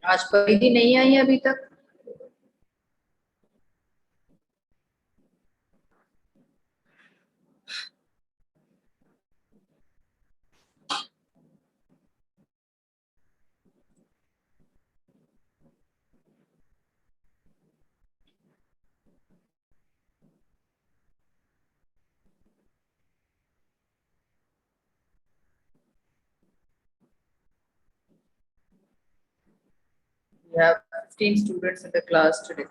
आज परिधि नहीं आई अभी तक। We have 15 students in the class today.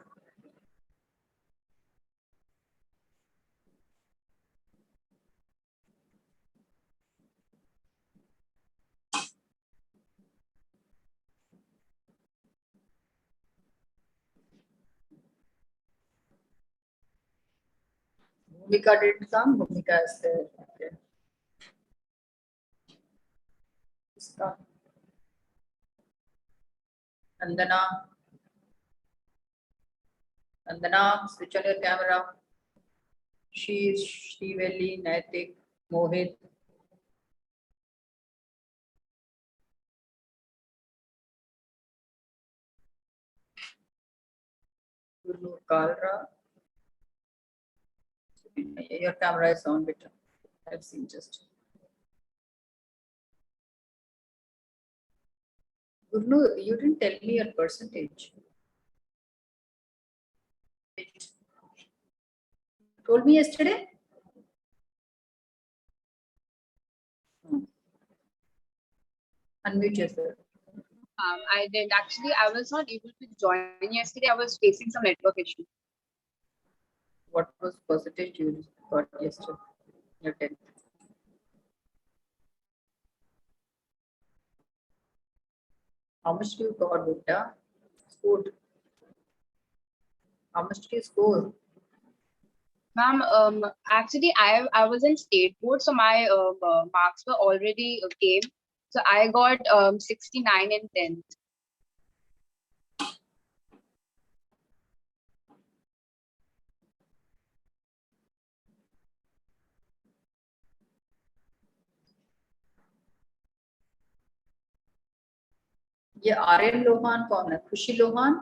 Bhumika did come. Bhumika is there. Okay. Come. Andana. Andana, switch on your camera. She, Srivelli, Naitik, Mohit. Guru Kalra. Your camera is on, beta. I've seen just. Guru, you didn't tell me your percentage. Wait. You told me yesterday? Unmute yourself. I did. Actually, I was not able to join yesterday. I was facing some network issue. What was percentage you got yesterday? Your 10th. How much do you got, beta? Scored. How much did you score? Ma'am, actually, I was in state board, so my marks were already came. So I got 69 in 10th. ये आर्यन लोहान कौन है? खुशी Lohan?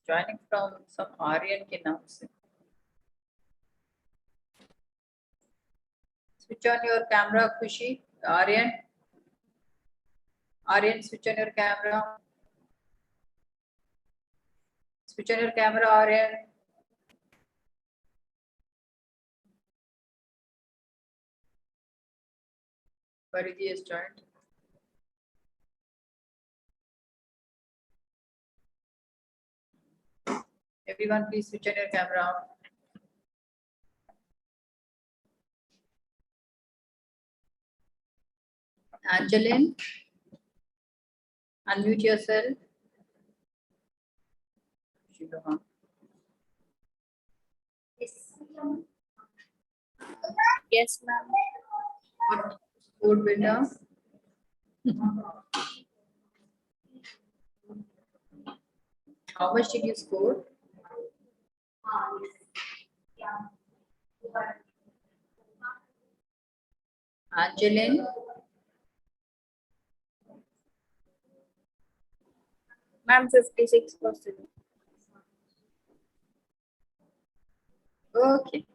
Joining from some Aryan के नाम से. Switch on your camera, Khushi. Aryan. Aryan, switch on your camera. Switch on your camera, Aryan. Paridhi is joined. Everyone, please switch on your camera. Angeline, unmute yourself. Yes, ma'am. What scored, beta? How much did you score? Angeline. Ma'am, 56%. Okay.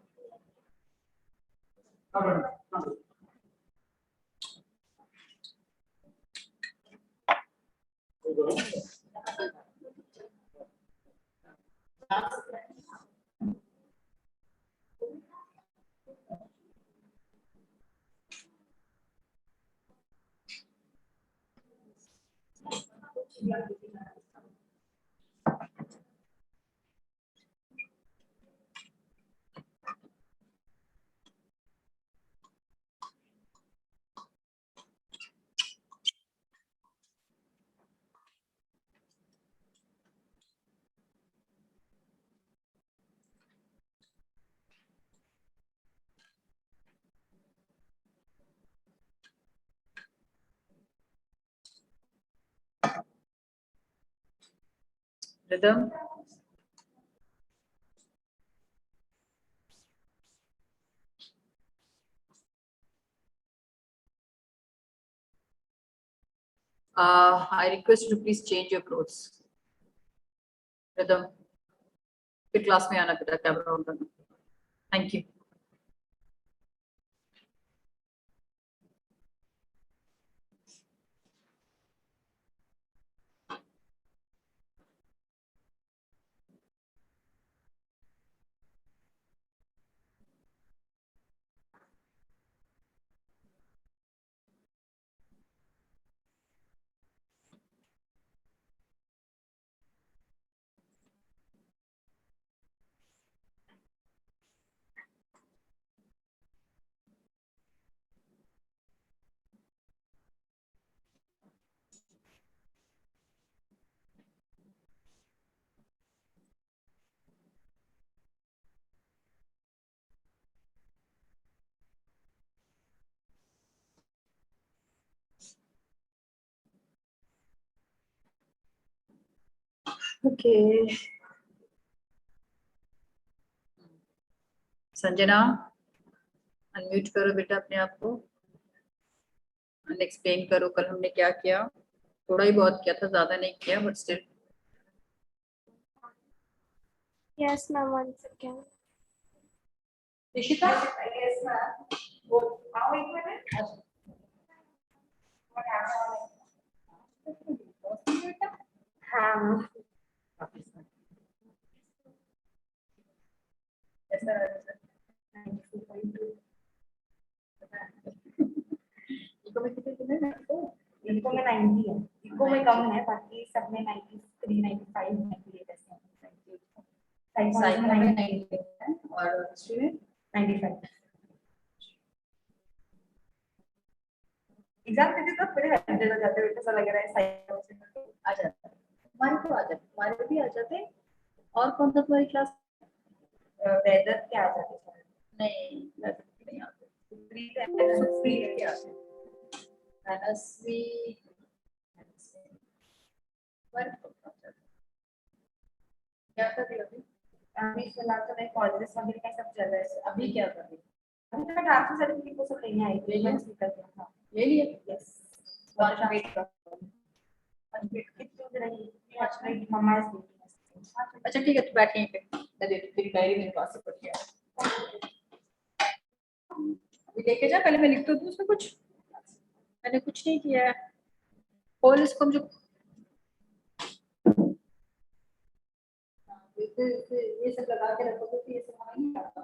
Rhythm. I request you to please change your clothes. Rhythm, फिर class में आना बेटा, camera on करना. Thank you. Okay. Sanjana, unmute करो बेटा अपने आप को, एंड एक्सप्लेन करो कल हमने क्या किया. थोड़ा ही बहुत किया था, ज्यादा नहीं किया, but still. Yes, ma'am, one second. Nishita, Yes, ma'am. How are you, madam? What happened? हाँ, ऐसा इको में कितने कितने हैं आपको? इनको में 90 है, इको में कम है, बाकी सब में 93, 95, 98 ऐसे हैं। साइको में 90 90 है और हिस्ट्री में 95। एग्जाम देते तो बड़े 100 हो जाते हैं, ऐसा लग रहा है साइको से आ जाता है. हमारे को आ जाते, हमारे भी आ जाते हैं. और कौन सा तुम्हारी क्लास? वेदर क्या आ जाते हैं? नहीं, वैसे नहीं आते. सुप्रीत है, सुप्रीत के आते हैं. मनस्वी, वर्क तो आ जाता है. क्या कर रही हो अभी? अभी फिलहाल तो मैं कॉलेज वगैरह का सब चल रहा है। अभी क्या कर रही हो? अभी तो मैं ट्रांसफर सर्टिफिकेट को सब लेने आई थी, मैं निकल गया था। ले लिया? यस, वन वेट का. कितने दिन रही? आज मेरी मम्मा इज वेटिंग। अच्छा ठीक है, तू बैठ यहीं पे, मैं दे तेरी डायरी मेरे पास से पड़ गया. अभी लेके जा, पहले मैं लिख तो दूँ उसमें कुछ. मैंने कुछ नहीं किया है. खोल इसको, जो ये सब लगा के रखो तो ये सब हमें नहीं आता.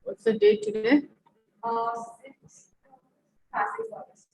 What's the date today? 6 August.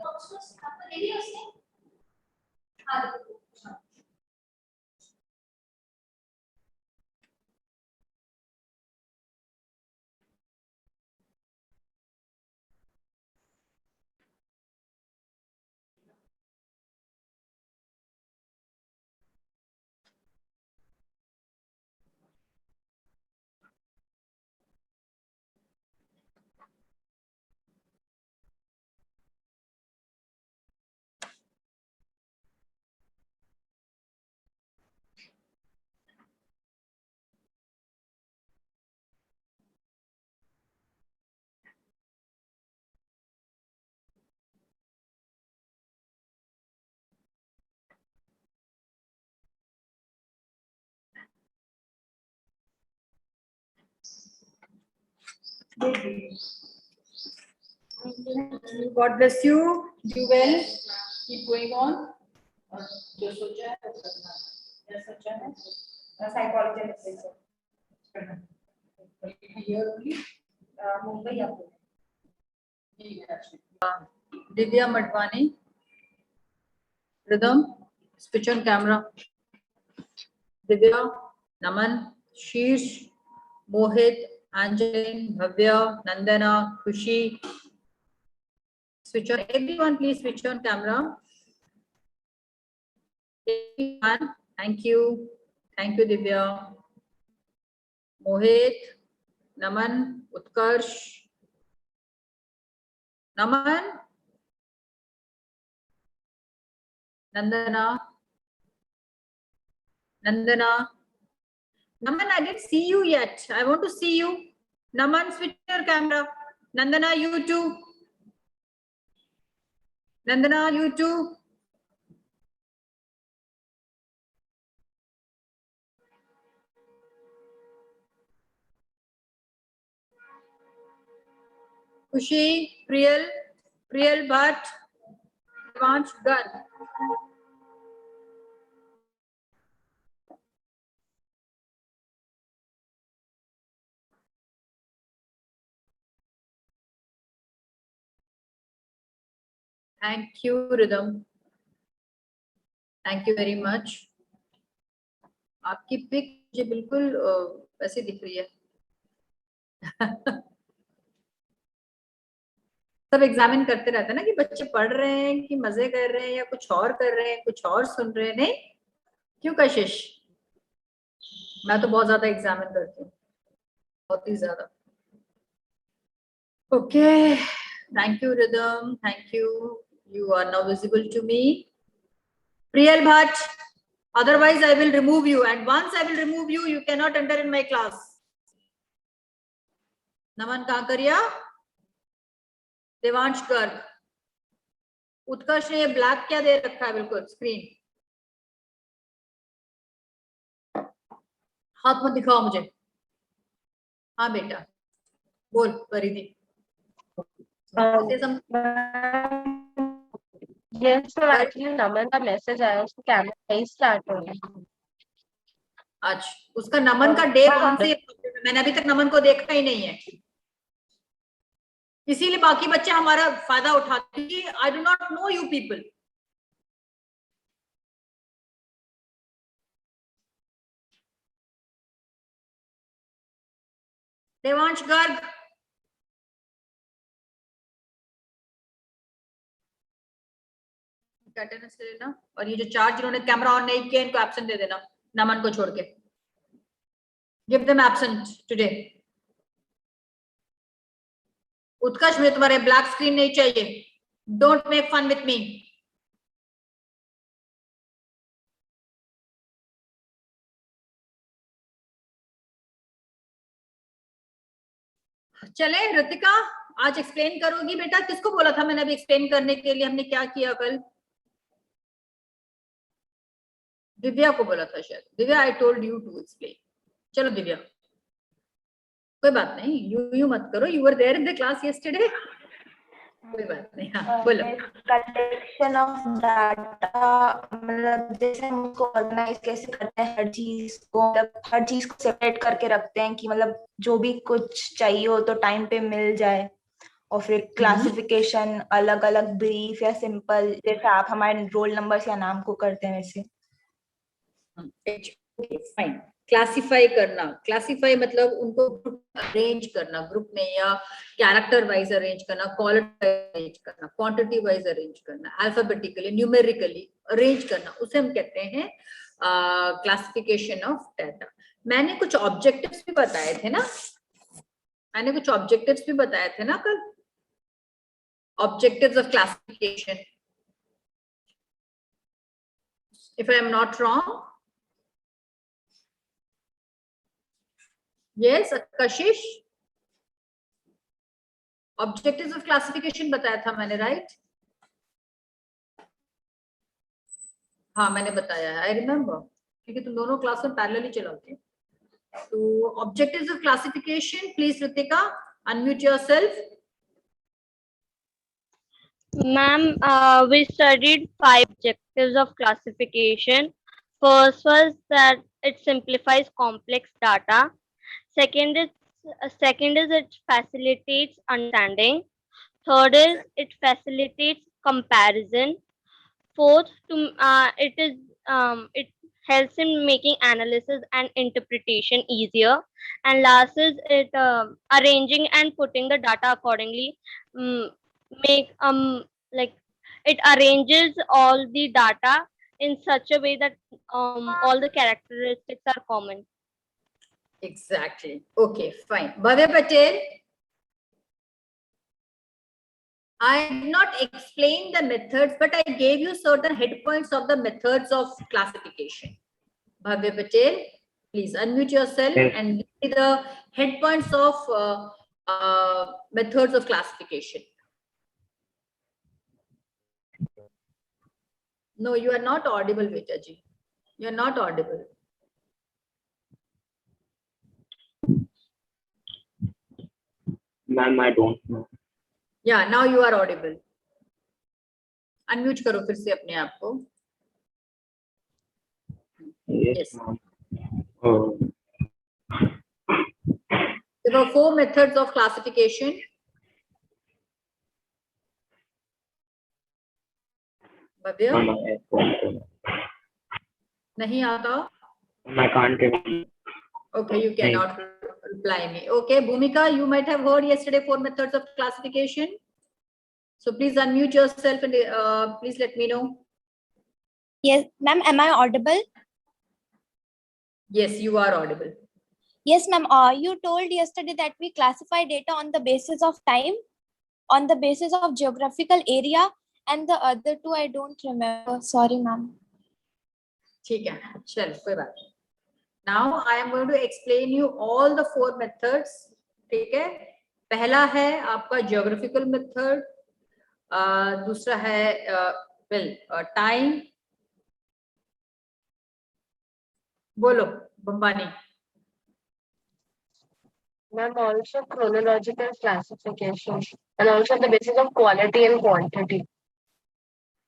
आपको दे दिया उसने? हाँ देखो। God bless you. Do well. Keep going on. और जो सोचा है वो करना है. क्या सोचा है? Psychology literature Here only. Mumbai आपको Divya Madwani. Rhythm. Switch on camera. Divya, Naman, Sheesh, Mohit, Angeline, Bhavya, Nandana, Khushi. Switch on. Everyone, please switch on camera. Everyone. Thank you. Thank you, Divya. Mohit, Naman, Utkarsh. Naman, Nandana, Naman, I didn't see you yet. I want to see you. Naman, switch your camera. Nandana, you too. Nandana, you too. Khushi, Priyal Bhatt, Devansh Garg. Thank you, Rhythm. Thank you very much. आपकी pick मुझे बिल्कुल वैसे दिख रही है. सब examine करते रहते हैं ना कि बच्चे पढ़ रहे हैं कि मजे कर रहे हैं या कुछ और कर रहे हैं, कुछ और सुन रहे हैं. नहीं क्यों कशिश? मैं तो बहुत ज्यादा एग्जामिन करती हूँ, बहुत ही ज्यादा. Okay, thank you rhythm, thank you. You are now visible to me. Priyal Bhatt, otherwise I will remove you, and once I will remove you, you cannot enter in my class. Naman Kakaria, Devansh Garg. Utkarsh ने ये black क्या दे रखा है बिल्कुल screen. हाथ मत दिखाओ मुझे. हाँ बेटा बोल परिधि. Yes, so actually नमन का मैसेज आया, उसको कैमरा नहीं स्टार्ट हो रहा है. आज उसका नमन का डे कौन से? मैंने अभी तक नमन को देखा ही नहीं है, इसीलिए बाकी बच्चे हमारा फायदा उठाते हैं. I do not know you people. Devansh Garg, attendance ले लेना. और ये जो चार जिन्होंने कैमरा ऑन नहीं किया इनको एब्सेंट दे देना, नमन को छोड़ के. Give them absent today. Utkarsh मुझे तुम्हारे ब्लैक स्क्रीन नहीं चाहिए. Don't make fun with me. चले ऋतिका, आज एक्सप्लेन करोगी बेटा? किसको बोला था मैंने अभी एक्सप्लेन करने के लिए? हमने क्या किया कल? दिव्या को बोला था शायद. Divya, I told you to explain. चलो दिव्या, कोई बात नहीं, यू मत करो. You were there in the class yesterday. कोई बात नहीं. हाँ बोलो. कलेक्शन ऑफ डाटा, मतलब जैसे हम उसको ऑर्गेनाइज कैसे करते हैं, हर चीज को, मतलब हर चीज को सेपरेट करके रखते हैं कि मतलब जो भी कुछ चाहिए हो तो टाइम पे मिल जाए. और फिर क्लासिफिकेशन अलग अलग ब्रीफ या सिंपल, जैसे आप हमारे रोल नंबर या नाम को करते हैं वैसे। फाइन। क्लासिफाई करना, क्लासिफाई मतलब उनको अरेंज करना ग्रुप में, या कैरेक्टर वाइज अरेंज करना, क्वालिटी अरेंज करना, क्वांटिटी वाइज अरेंज करना, अल्फाबेटिकली न्यूमेरिकली अरेंज करना, उसे हम कहते हैं क्लासिफिकेशन ऑफ डाटा। मैंने कुछ ऑब्जेक्टिव्स भी बताए थे ना, कल, objectives of classification, if I am not wrong. Yes, Kashish, objectives of classification बताया था मैंने, right? हाँ मैंने बताया है, I remember, क्योंकि तुम दोनों क्लास में पैरेलली चलाते हो। तो objectives of classification, please Ritika, unmute yourself. Ma'am, we studied 5 objectives of classification. First was that it simplifies complex data. Second is it facilitates understanding. Third is it facilitates comparison. Fourth, it helps in making analysis and interpretation easier. And last is it arranging and putting the data accordingly. Like it arranges all the data in such a way that all the characteristics are common. Exactly. Okay, fine. Bhavya Patel, I did not explain the methods, but I gave you certain head points of the methods of classification. Bhavya Patel, please unmute yourself and give me the head points of methods of classification. No, you are not audible, Vetaji. You are not audible. Ma'am, I don't know. Yeah, now you are audible. Unmute करो फिर से अपने आप को. Yes, ma'am. There were 4 methods of classification. Bhavya? नहीं आता? I can't remember. Okay, you cannot reply me. Okay, Bhumika, you might have heard yesterday 4 methods of classification. So please unmute yourself and please let me know. Yes, ma'am, am I audible? Yes, you are audible. Yes, ma'am. You told yesterday that we classify data on the basis of time, on the basis of geographical area, and the other 2 I don't remember. Sorry, ma'am. ठीक है, चलो कोई बात नहीं. Now I am going to explain you all the 4 methods. ठीक है, पहला है आपका geographical method, दूसरा है time. बोलो Bambani. Ma'am, also chronological classification, and also on the basis of quality and quantity.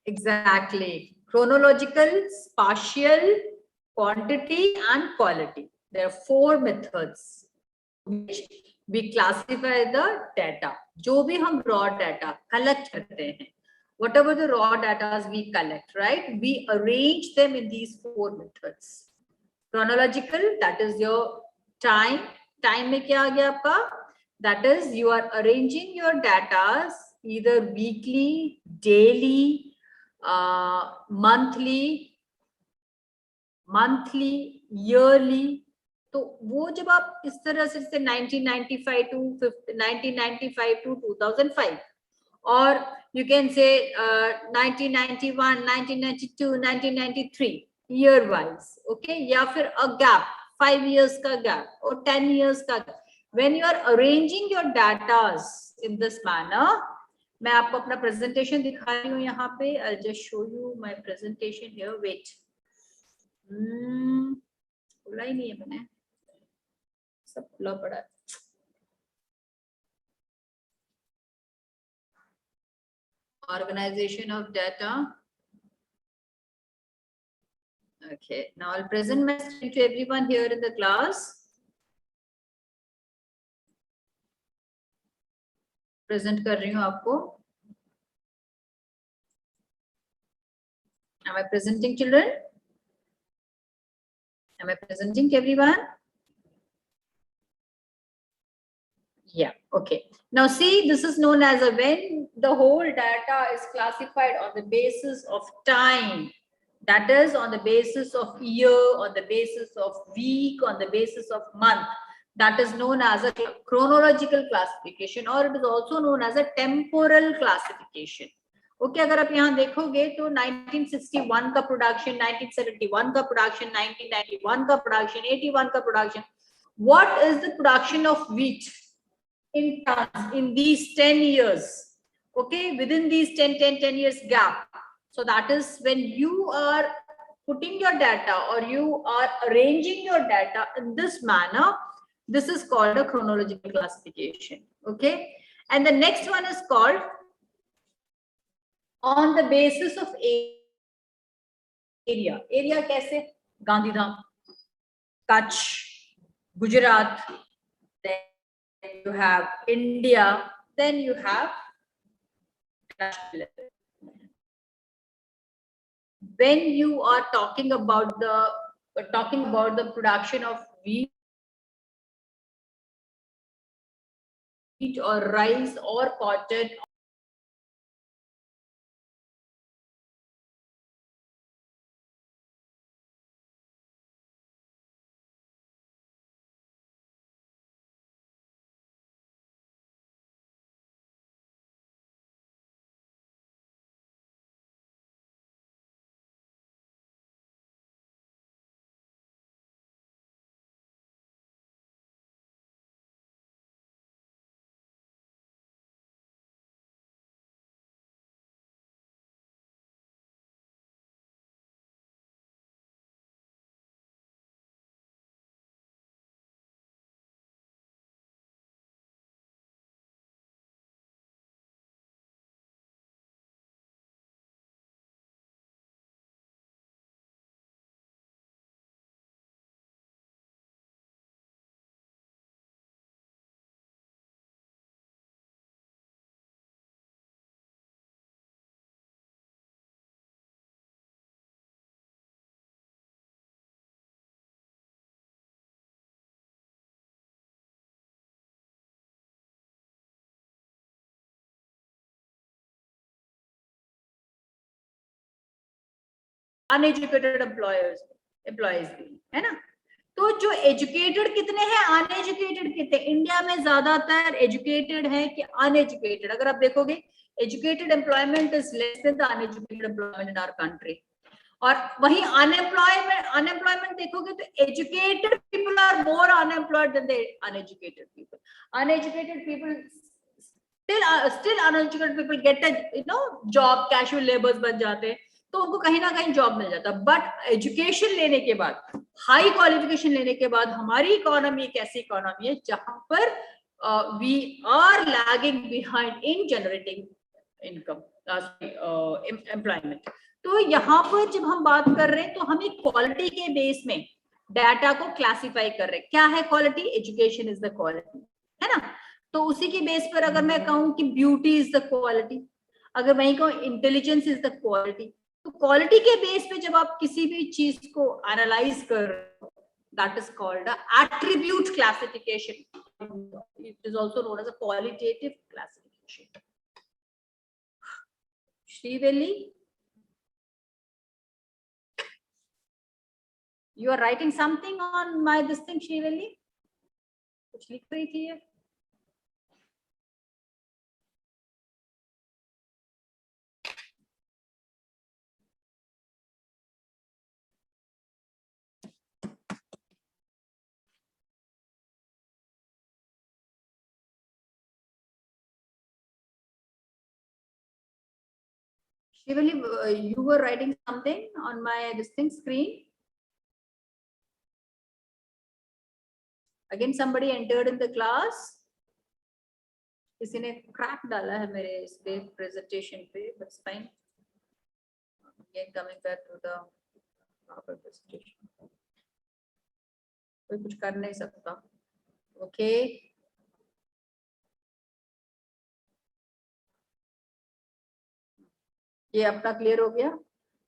Exactly. Chronological, spatial, quantity and quality. There are 4 methods which we classify the data. जो भी हम raw data collect करते हैं, whatever the raw data we collect, right? We arrange them in these 4 methods. Chronological, that is your time. Time में क्या आ गया आपका? That is you are arranging your data either weekly, daily, monthly, yearly. तो वो जब आप इस तरह से 1995 to 2005, or you can say 1991, 1992, 1993 year wise, okay, या फिर a gap 5 years का gap or 10 years का gap. When you are arranging your data in this manner, मैं आपको अपना presentation दिखा रही हूँ यहाँ पे. I'll just show you my presentation here. Wait. खुला ही नहीं है मैंने, सब खुला पड़ा है. Organization of data. Okay, now I'll present my screen to everyone here in the class. Present कर रही हूँ आपको। Am I presenting, children? Am I presenting to everyone? Yeah, okay. Now see, this is known as a when the whole data is classified on the basis of time. That is on the basis of year, on the basis of week, on the basis of month. That is known as a chronological classification, or it is also known as a temporal classification. Okay अगर आप यहाँ देखोगे तो 1961 का production, 1971 का production, 1991 का production, 81 का production. What is the production of wheat in tons in these 10 years? Okay, within these 10 years gap. So that is when you are putting your data or you are arranging your data in this manner. This is called a chronological classification. Okay, and the next one is called on the basis of area. Area कैसे? Gandhidham, Kutch, Gujarat, then you have India, then you have when you are talking about the production of wheat or rice or cotton. Uneducated employees भी है ना. तो जो educated कितने हैं, uneducated कितने? India में ज्यादातर एजुकेटेड है कि अनएजुकेटेड? अगर आप देखोगे educated employment is less than the uneducated employment in our country. और वही अनएम्प्लॉयमेंट देखोगे तो educated people are more unemployed than the uneducated people. Uneducated people still uneducated people get a job, casual labours बन जाते हैं, तो उनको कहीं ना कहीं जॉब मिल जाता. बट एजुकेशन लेने के बाद, हाई क्वालिफिकेशन लेने के बाद हमारी इकोनॉमी एक ऐसी इकोनॉमी है जहां पर we are lagging behind in generating income employment. तो यहाँ पर जब हम बात कर रहे हैं तो हम एक क्वालिटी के बेस में डाटा को क्लासिफाई कर रहे हैं. क्या है quality? Education is the quality, है ना. तो उसी के बेस पर अगर मैं कहूँ कि ब्यूटी इज द क्वालिटी, अगर मैं कहूँ इंटेलिजेंस इज द क्वालिटी, तो क्वालिटी के बेस पे जब आप किसी भी चीज को एनालाइज कर रहे हो, that is called attribute classification. It is also known as a qualitative classification. Shrivalli, you are writing something on my this thing, Shrivelli? कुछ लिख रही थी ये? Shrivelli, you were writing something on my this thing screen. Again, somebody entered in the class. किसी ने crack डाला है मेरे इस पे प्रेजेंटेशन पे, but it's fine. Again, coming back to the proper presentation. कोई कुछ कर नहीं सकता. Okay. ये अपना क्लियर हो गया.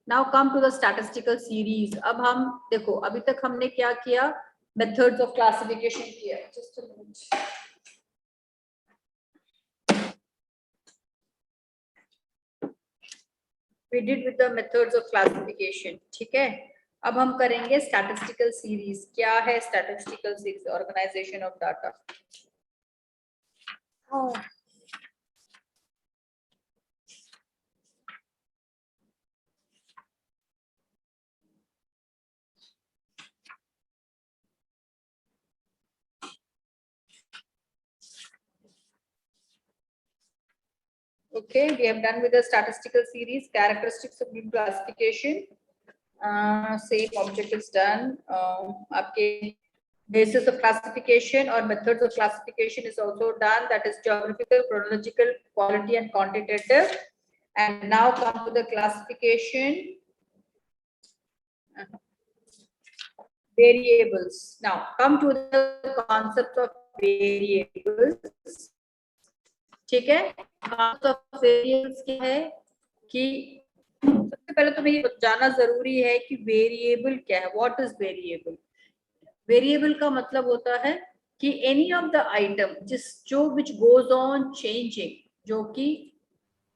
Now come to the statistical series. अब हम देखो अभी तक हमने क्या किया, मेथड्स ऑफ क्लासिफिकेशन किया. Just a minute. We did with the methods of classification. ठीक है, अब हम करेंगे स्टैटिस्टिकल सीरीज. क्या है statistical series? Organisation of data. Okay, we have done with the statistical series. Characteristics of group classification. Same object is done. आपके basis of classification or methods of classification is also done. That is geographical, chronological, quality, and quantitative. And now come to the classification. Variables. Now come to the concept of variables. ठीक है, concept of variables क्या है कि सबसे पहले तो ये जानना जरूरी है कि वेरिएबल क्या है. What is variable? वेरिएबल का मतलब होता है कि एनी ऑफ द आइटम जो विच गोज ऑन चेंजिंग, जो कि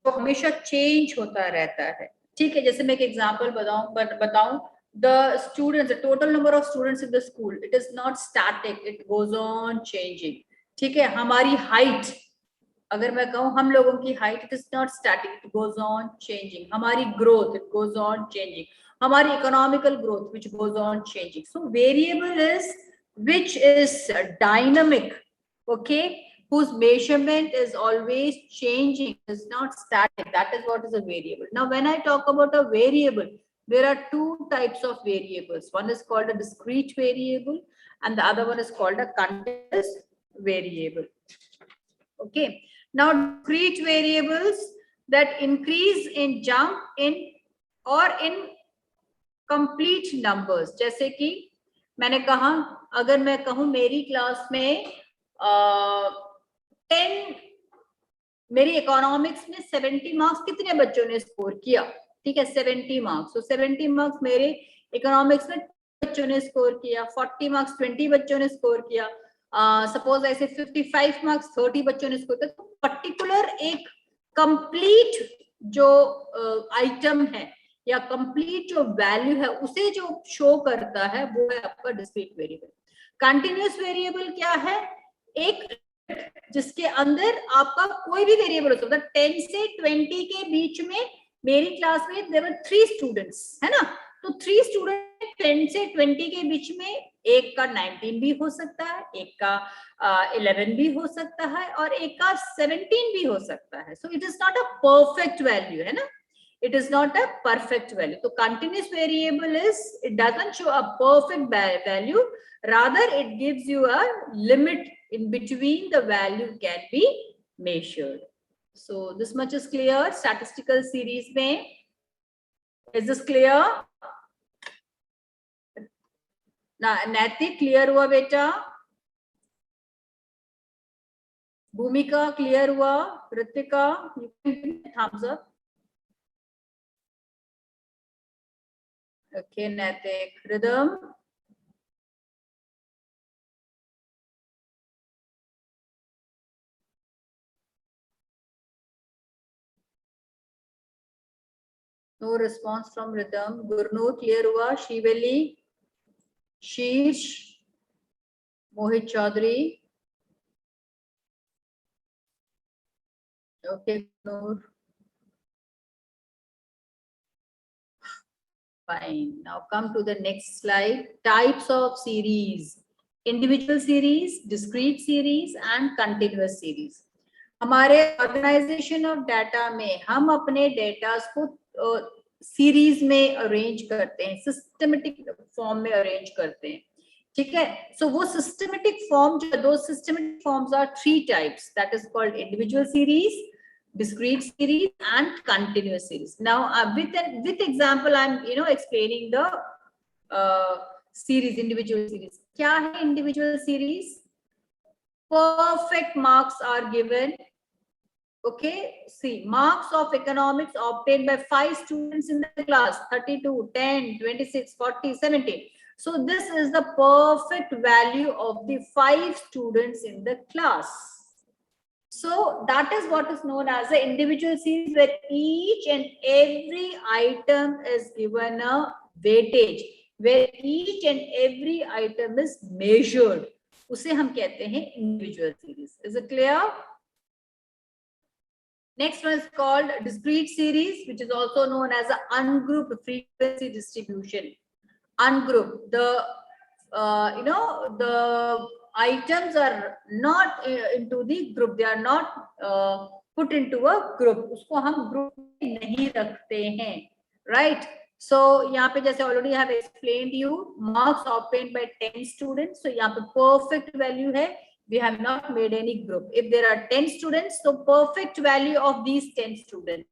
तो हमेशा चेंज होता रहता है. ठीक है, जैसे मैं एक एग्जांपल बताऊं the students, the total number of students in the school, it is not static, it goes on changing. ठीक है, हमारी हाइट, अगर मैं कहूं हम लोगों की height, it is not static, it goes on changing. हमारी growth, it goes on changing. हमारी economical growth, which goes on changing. So variable is which is dynamic, okay, whose measurement is always changing, is not static. That is what is a variable. Now when I talk about a variable, there are two types of variables. One is called a discrete variable and the other one is called a continuous variable. Okay, now discrete variables that increase in jump in or in complete numbers. जैसे कि मैंने कहा, अगर मैं कहूं मेरी class में 10, मेरी इकोनॉमिक्स में 70 मार्क्स कितने बच्चों ने स्कोर किया? ठीक है, 70 मार्क्स. तो 70 मार्क्स मेरे इकोनॉमिक्स में बच्चों ने स्कोर किया. 40 मार्क्स 20 बच्चों ने स्कोर किया. सपोज ऐसे 55 मार्क्स 30 बच्चों ने स्कोर किया. तो पर्टिकुलर एक कंप्लीट जो आइटम है या कंप्लीट जो वैल्यू है उसे जो शो करता है वो है आपका डिस्क्रीट वेरिएबल. कंटिन्यूअस वेरिएबल क्या है? एक जिसके अंदर आपका कोई भी वेरिएबल हो सकता है. 10 से 20 के बीच में मेरी क्लास में देयर वर 3 स्टूडेंट्स, है ना. तो 3 स्टूडेंट 10 से 20 के बीच में एक का 19 भी हो सकता है, एक का 11 भी हो सकता है और एक का 17 भी हो सकता है. So it is not a perfect value, है ना. It is not a perfect value. So continuous variable is, it doesn't show a perfect value, rather it gives you a limit in between the value can be measured. So this much is clear. Statistical series में, is this clear? ना नैतिक clear हुआ बेटा? भूमिका clear हुआ? Ritika, you can give me thumbs up. Okay, Naitik. Rhythm. No response from Rhythm. Gurnoor clear हुआ? Shiveli, Sheesh, Mohit Chaudhary. Okay, Gurnoor. Fine. Now come to the next slide. Types of series: individual series, discrete series, and continuous series. हमारे organisation of data में हम अपने data को series में arrange करते हैं, systematic form में arrange करते हैं. ठीक है, सो वो सिस्टमेटिक फॉर्म जो, दो systematic forms are 3 types. That is called individual series, discrete series, and continuous series. Now with example I'm explaining the series, individual series. क्या है individual series? Perfect marks are given Okay, see, marks of economics obtained by 5 students in the class, 32, 10, 26, 40, 70. So this is the perfect value of the 5 students in the class. So that is what is known as the individual series, where each and every item is given a weightage, where each and every item is measured. उसे हम कहते हैं individual series. Is it clear? Next one is called discrete series, which is also known as an ungrouped frequency distribution. Ungrouped, the the items are not into the group, they are not put into a group. उसको हम group में नहीं रखते हैं, right? So यहाँ पे जैसे already I have explained you, marks obtained by 10 students. So यहाँ पे perfect value है. We have not made any group. If there are 10 students, so perfect value of these 10 students.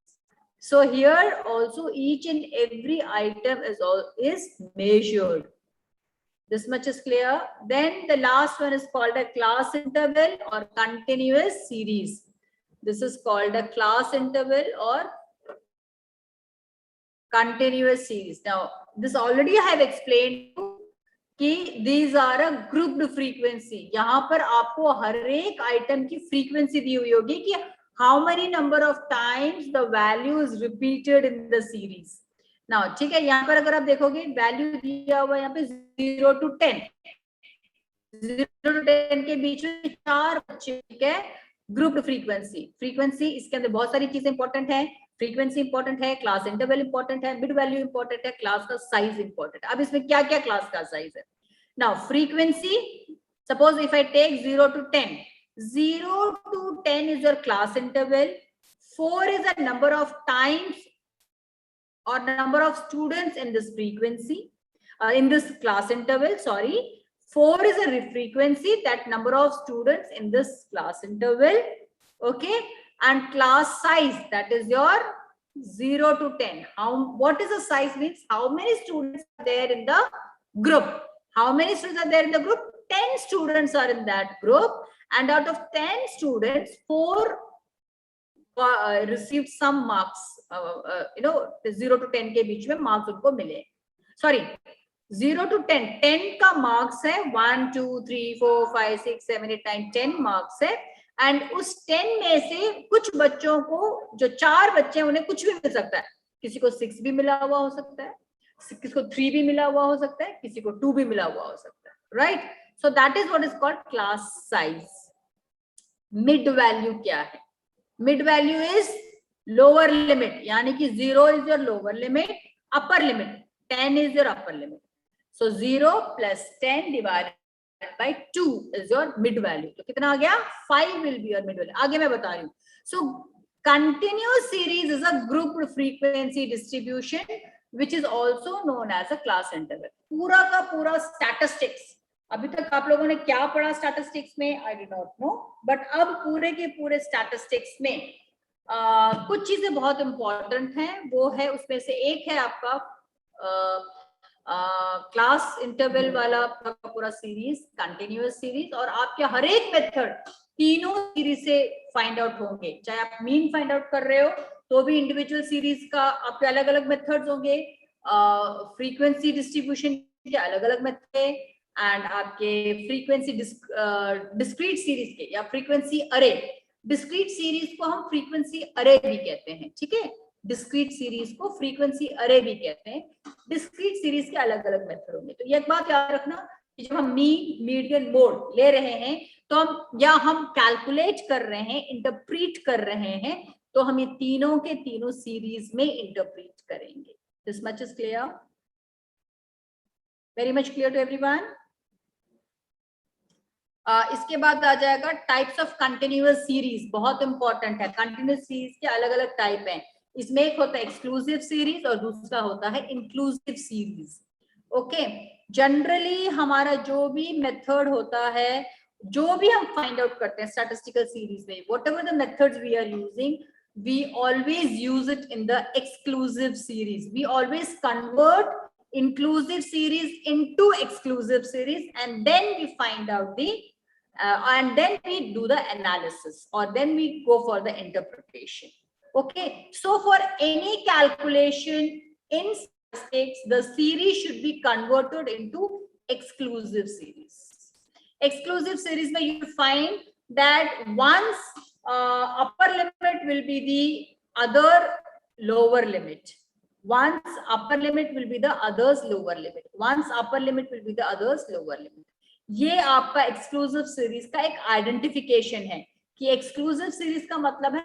So here also each and every item is measured. This much is clear. Then the last one is called a class interval or continuous series. This is called a class interval or continuous series. Now, this already I have explained कि these are a grouped frequency. यहाँ पर आपको हर एक item की frequency दी हुई होगी कि how many number of times the value is repeated in the series. Now, ठीक है, यहाँ पर अगर आप देखोगे वैल्यू दिया हुआ यहाँ पे 0 to 10. 0 to 10 के बीच में 4 बच्चे, ठीक है, ग्रुप्ड फ्रीक्वेंसी. फ्रीक्वेंसी इसके अंदर बहुत सारी चीजें इंपॉर्टेंट है. फ्रीक्वेंसी इंपॉर्टेंट है, क्लास इंटरवल इंपॉर्टेंट है, मिड वैल्यू इंपॉर्टेंट है, क्लास का साइज इंपॉर्टेंट है. अब इसमें क्या क्या क्लास का साइज है? Now frequency, suppose if I take 0 to 10, 0 to 10 is your class interval. 4 is the number of times or number of students in this frequency, in this class interval, sorry. 4 is a frequency, that number of students in this class interval, okay. And class size, that is your 0 to 10. What is the size means? How many students are there in the group? How many students are there in the group? 10 students are in that group, and out of 10 students, 4 received some marks. 0 to 10 के बीच में marks उनको मिले. Sorry, 0 to 10, 10 का marks है 1, 2, 3, 4, 5, 6, 7, 8, 9, 10 marks है. And उस 10 में से कुछ बच्चों को, जो 4 बच्चे हैं, उन्हें कुछ भी मिल सकता है. किसी को 6 भी मिला हुआ हो सकता है, किसी को 3 भी मिला हुआ हो सकता है, किसी को 2 भी मिला हुआ हो सकता है, right. So that is what is called class size. Mid value क्या है? Mid value is lower limit, यानी कि 0 is your lower limit, upper limit 10 is your upper limit. So 0 + 10 divided by 2 is your mid value. तो कितना आ गया? 5 will be your mid value. आगे मैं बता रही हूँ. So continuous series is a grouped frequency distribution which is also known as a class interval. पूरा का पूरा statistics, अभी तक आप लोगों ने क्या पढ़ा statistics में? I do not know. But अब पूरे के पूरे statistics में कुछ चीजें बहुत important हैं. वो है, उसमें से एक है आपका क्लास इंटरवल वाला पूरा सीरीज, कंटिन्यूअस सीरीज. और आपके हर एक मेथड तीनों सीरीज से फाइंड आउट होंगे. चाहे आप मीन फाइंड आउट कर रहे हो तो भी इंडिविजुअल सीरीज का आपके अलग अलग मेथड्स होंगे. फ्रीक्वेंसी डिस्ट्रीब्यूशन के अलग अलग मेथड है, एंड आपके फ्रीक्वेंसी डिस्क्रीट सीरीज के या फ्रीक्वेंसी अरे. डिस्क्रीट सीरीज को हम फ्रीक्वेंसी अरे भी कहते हैं, ठीक है. डिस्क्रीट सीरीज को फ्रीक्वेंसी अरे भी कहते हैं. डिस्क्रीट सीरीज के अलग अलग मेथड होंगे. तो ये एक बात याद रखना कि जब हम मीन, मीडियन, मोड ले रहे हैं तो हम कैलकुलेट कर रहे हैं, इंटरप्रीट कर रहे हैं, तो हम ये तीनों के तीनों सीरीज में इंटरप्रीट करेंगे. This much is clear? Very much clear to everyone? इसके बाद आ जाएगा टाइप्स ऑफ कंटिन्यूअस सीरीज. बहुत इंपॉर्टेंट है. कंटिन्यूअस सीरीज के अलग अलग टाइप हैं. इसमें एक होता है एक्सक्लूसिव सीरीज और दूसरा होता है इंक्लूसिव सीरीज. ओके, जनरली हमारा जो भी मेथड होता है, जो भी हम फाइंड आउट करते हैं स्टैटिस्टिकल सीरीज में, whatever the methods we are using, we always use it in the exclusive series. We always convert inclusive series into exclusive series, and then we find out the and then we do the analysis, or then we go for the interpretation. Okay, so for any calculation in statistics, the series should be converted into exclusive series. Exclusive series where you find that one's upper limit will be the other lower limit. One's upper limit will be the other's lower limit. One's upper limit will be the other's lower limit. ये आपका exclusive series का एक identification है कि exclusive series का मतलब है